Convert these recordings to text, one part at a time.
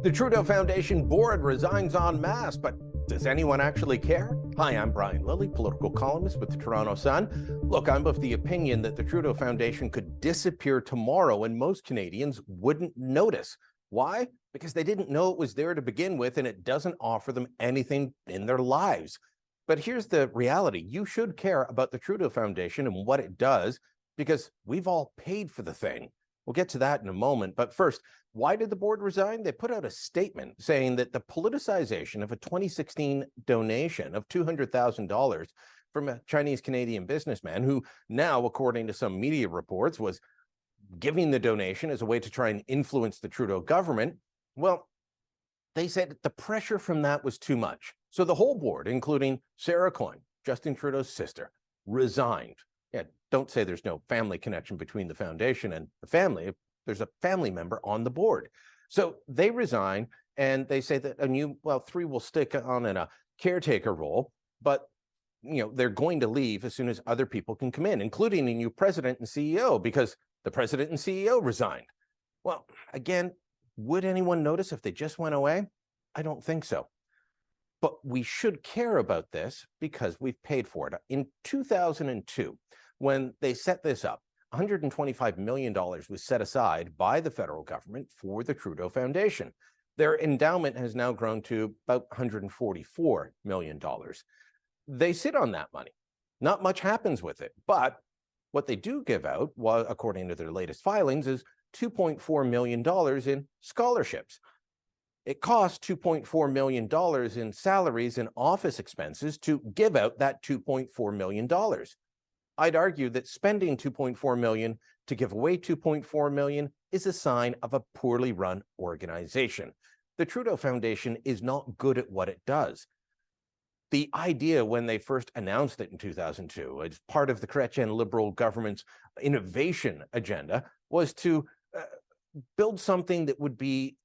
The Trudeau Foundation board resigns en masse, but does anyone actually care? Hi, I'm Brian Lilley, political columnist with the Toronto Sun. Look, I'm of the opinion that the Trudeau Foundation could disappear tomorrow and most Canadians wouldn't notice. Why? Because they didn't know it was there to begin with and it doesn't offer them anything in their lives. But here's the reality. You should care about the Trudeau Foundation and what it does because we've all paid for the thing. We'll get to that in a moment. But first, why did the board resign? They put out a statement saying that the politicization of a 2016 donation of $200,000 from a Chinese-Canadian businessman who now, according to some media reports, was giving the donation as a way to try and influence the Trudeau government. Well, they said the pressure from that was too much. So the whole board, including Sarah Coyne, Justin Trudeau's sister, resigned. Yeah, don't say there's no family connection between the foundation and the family. There's a family member on the board. So they resign and they say that three will stick on in a caretaker role, but they're going to leave as soon as other people can come in, including a new president and CEO, because the president and CEO resigned. Well, again, would anyone notice if they just went away? I don't think so. But we should care about this because we've paid for it. In 2002, when they set this up, $125 million was set aside by the federal government for the Trudeau Foundation. Their endowment has now grown to about $144 million. They sit on that money. Not much happens with it, but what they do give out, according to their latest filings, is $2.4 million in scholarships. It costs $2.4 million in salaries and office expenses to give out that $2.4 million. I'd argue that spending $2.4 million to give away $2.4 million is a sign of a poorly run organization. The Trudeau Foundation is not good at what it does. The idea when they first announced it in 2002 as part of the Chrétien Liberal government's innovation agenda was to build something that would be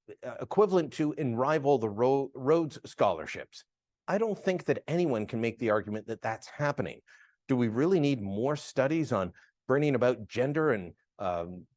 equivalent to and rival the Rhodes scholarships. I don't think that anyone can make the argument that that's happening. Do we really need more studies on bringing about gender and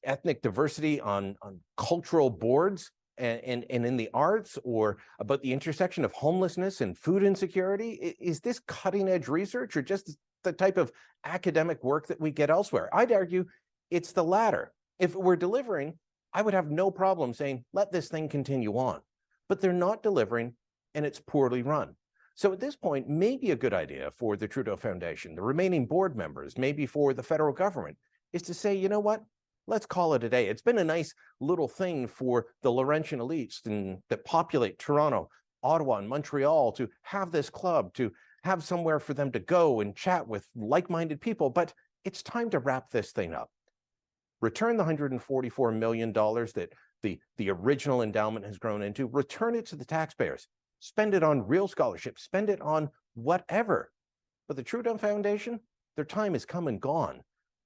ethnic diversity on cultural boards and in the arts, or about the intersection of homelessness and food insecurity? Is this cutting edge research or just the type of academic work that we get elsewhere? I'd argue it's the latter. If it were delivering, I would have no problem saying, let this thing continue on. But they're not delivering and it's poorly run. So at this point, maybe a good idea for the Trudeau Foundation, the remaining board members, maybe for the federal government, is to say, you know what, let's call it a day. It's been a nice little thing for the Laurentian elites that populate Toronto, Ottawa, and Montreal to have this club, to have somewhere for them to go and chat with like-minded people. But it's time to wrap this thing up. Return the $144 million that the original endowment has grown into. Return it to the taxpayers. Spend it on real scholarships. Spend it on whatever. But the Trudeau Foundation, their time is come and gone.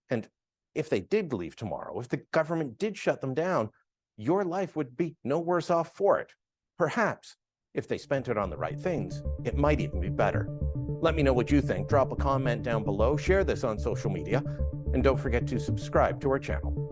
And if they did leave tomorrow, if the government did shut them down, your life would be no worse off for it. Perhaps, if they spent it on the right things, it might even be better. Let me know what you think. Drop a comment down below. Share this on social media. And don't forget to subscribe to our channel.